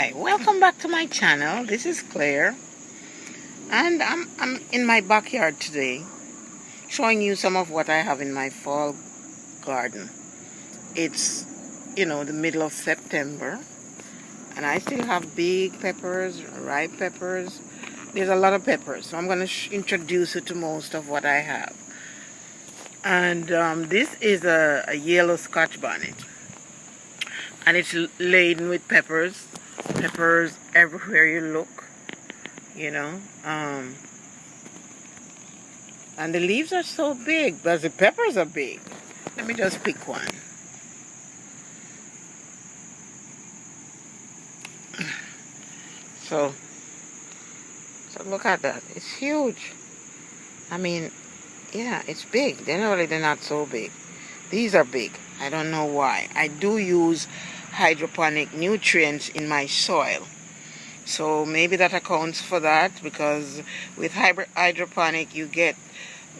Hi, welcome back to my channel. This is Claire, and I'm in my backyard today showing you some of what I have in my fall garden. It's, the middle of September, and I still have big peppers, ripe peppers. There's a lot of peppers, so I'm going to introduce you to most of what I have. And this is a yellow Scotch bonnet, and it's laden with peppers everywhere you look, and the leaves are so big, but the peppers are big. Let me just pick one. So look at that. It's huge. I mean, yeah, it's big. Generally, they're not so big. These are big. I don't know why. I do use hydroponic nutrients in my soil, so maybe that accounts for that, because with hydroponic you get,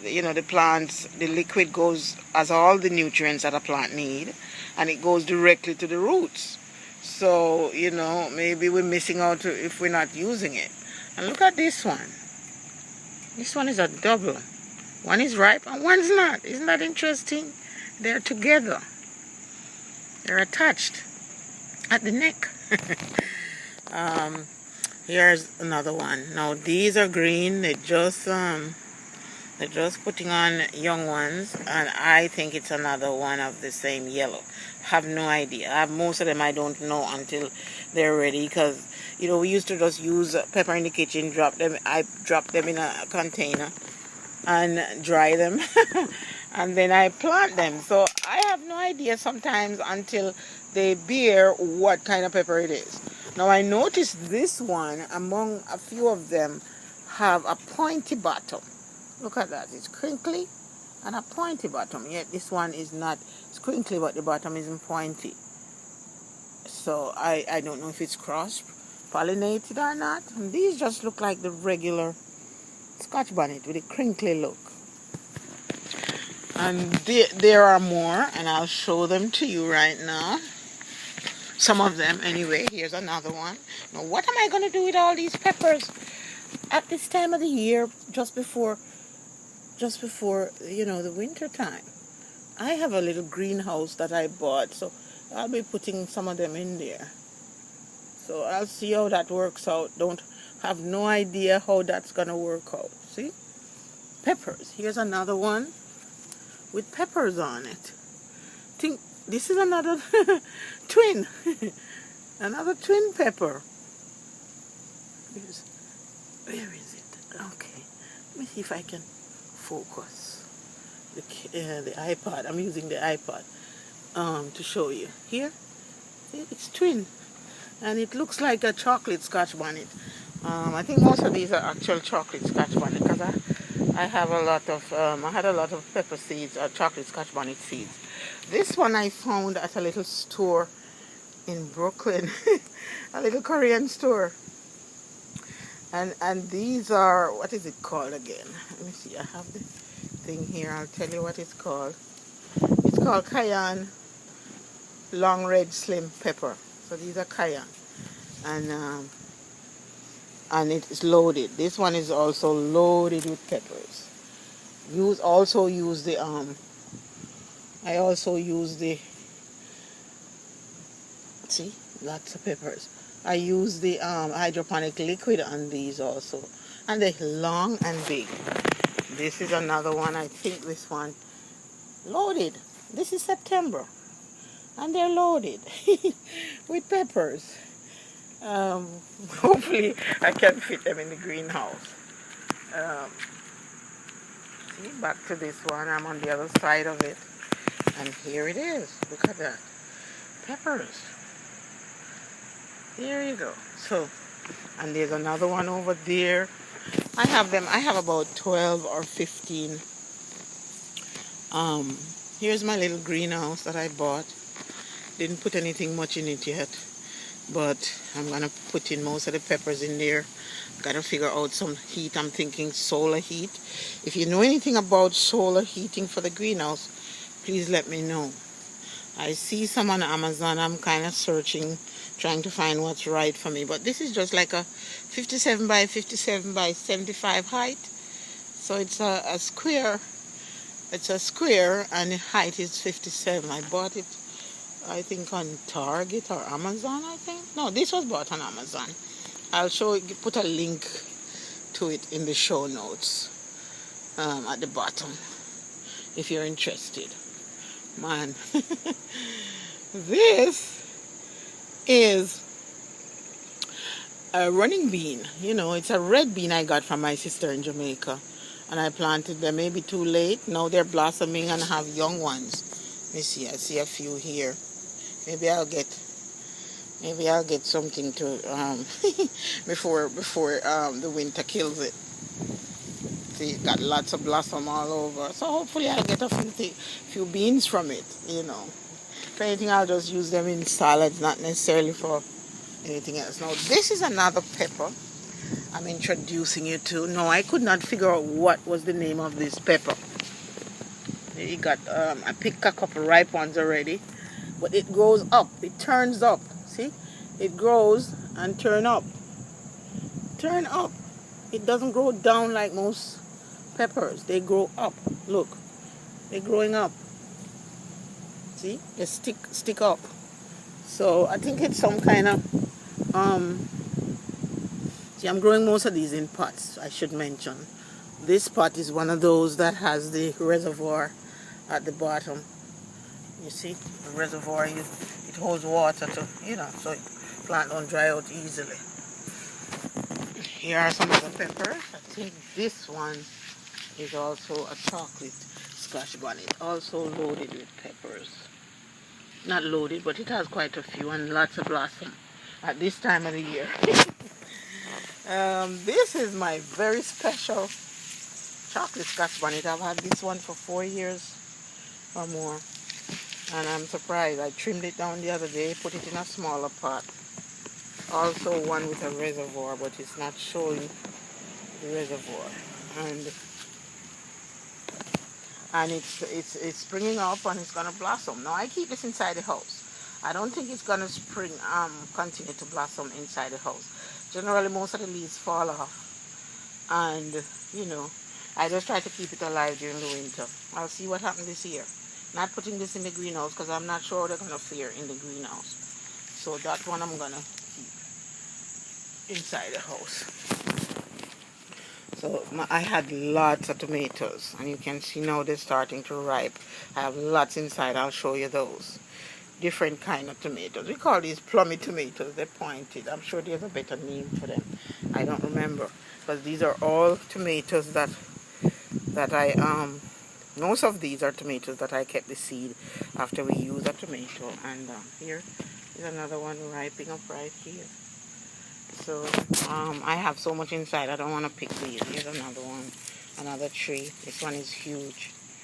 the plants, the liquid goes as all the nutrients that a plant need, and it goes directly to the roots. So maybe we're missing out if we're not using it. And look at this one. This one is a double. One is ripe and one's not. Isn't that interesting? They're together. They're attached at the neck. Here's another one. Now these are green. They're just putting on young ones, and I think it's another one of the same yellow. Have no idea. Most of them I don't know until they're ready, because we used to just use pepper in the kitchen. I drop them in a container and dry them and then I plant them. So I have no idea sometimes until they bear what kind of pepper it is. Now I noticed this one among a few of them have a pointy bottom. Look at that. It's crinkly and a pointy bottom. Yet this one is not. It's crinkly, but the bottom isn't pointy. So I don't know if it's cross-pollinated or not. And these just look like the regular Scotch bonnet with a crinkly look. And there are more, and I'll show them to you right now. Some of them anyway. Here's another one. Now what am I going to do with all these peppers at this time of the year, just before the winter time? I have a little greenhouse that I bought, so I'll be putting some of them in there. So I'll see how that works out. Have no idea how that's gonna work out. See? Peppers. Here's another one with peppers on it. Think this is another twin. Another twin pepper. Where is it? Okay. Let me see if I can focus the iPod. I'm using the iPod to show you. Here, see, it's twin, and it looks like a chocolate Scotch bonnet. I think most of these are actual chocolate Scotch bonnet, because I have a lot of I had a lot of pepper seeds or chocolate Scotch bonnet seeds. This one I found at a little store in Brooklyn, a little Korean store. And these are, what is it called again? Let me see, I have the thing here. I'll tell you what it's called. It's called cayenne long red slim pepper. So these are cayenne, and it is loaded. This one is also loaded with peppers. I also use the see, lots of peppers. I use the hydroponic liquid on these also, and they're long and big. This is another one. I think this one loaded. This is September, and they're loaded with peppers. Hopefully I can fit them in the greenhouse. See, back to this one. I'm on the other side of it, and here it is. Look at that. Peppers. There you go. So, and there's another one over there. I have about 12 or 15. Here's my little greenhouse that I bought. Didn't put anything much in it yet, but I'm gonna put in most of the peppers in there. Gotta figure out some heat. I'm thinking solar heat. If you know anything about solar heating for the greenhouse, please let me know. I see some on Amazon. I'm kind of searching trying to find what's right for me. But this is just like a 57 by 57 by 75 height. So it's a square. It's a square and the height is 57. I bought it, I think, on Target or Amazon, I think. No, this was bought on Amazon. I'll show you, put a link to it in the show notes at the bottom if you're interested. Man, this is a running bean. You know, it's a red bean I got from my sister in Jamaica, and I planted them maybe too late. Now they're blossoming and have young ones. Let me see, I see a few here. Maybe I'll get something to before the winter kills it. See, it got lots of blossom all over. So hopefully I'll get a few beans from it, you know. If anything, I'll just use them in salads, not necessarily for anything else. Now, this is another pepper I'm introducing you to. No, I could not figure out what was the name of this pepper. You got, I picked a couple ripe ones already. But it grows up. It turns up. See? It grows and turn up. Turn up. It doesn't grow down like most peppers. They grow up. Look. They're growing up. See? They stick up. So I think it's some kind of see, I'm growing most of these in pots, I should mention. This pot is one of those that has the reservoir at the bottom. You see, the reservoir, it holds water to, you know, so plant don't dry out easily. Here are some other peppers. I think this one is also a chocolate Scotch bonnet, also loaded with peppers. Not loaded, but it has quite a few and lots of blossom at this time of the year. This is my very special chocolate Scotch bonnet. I've had this one for 4 years or more. And I'm surprised. I trimmed it down the other day, put it in a smaller pot. Also one with a reservoir, but it's not showing the reservoir. And it's springing up and it's gonna blossom. Now I keep this inside the house. I don't think it's gonna continue to blossom inside the house. Generally most of the leaves fall off. And you know, I just try to keep it alive during the winter. I'll see what happens this year. Not putting this in the greenhouse because I'm not sure they're going to fare in the greenhouse. So that one I'm going to keep inside the house. So I had lots of tomatoes. And you can see now they're starting to ripe. I have lots inside. I'll show you those. Different kind of tomatoes. We call these plummy tomatoes. They're pointed. I'm sure there's a better name for them. I don't remember. Because these are all tomatoes that I most of these are tomatoes that I kept the seed after we use a tomato. And here is another one ripening up right here. So I have so much inside, I don't want to pick these. Here's another one, another tree. This one is huge.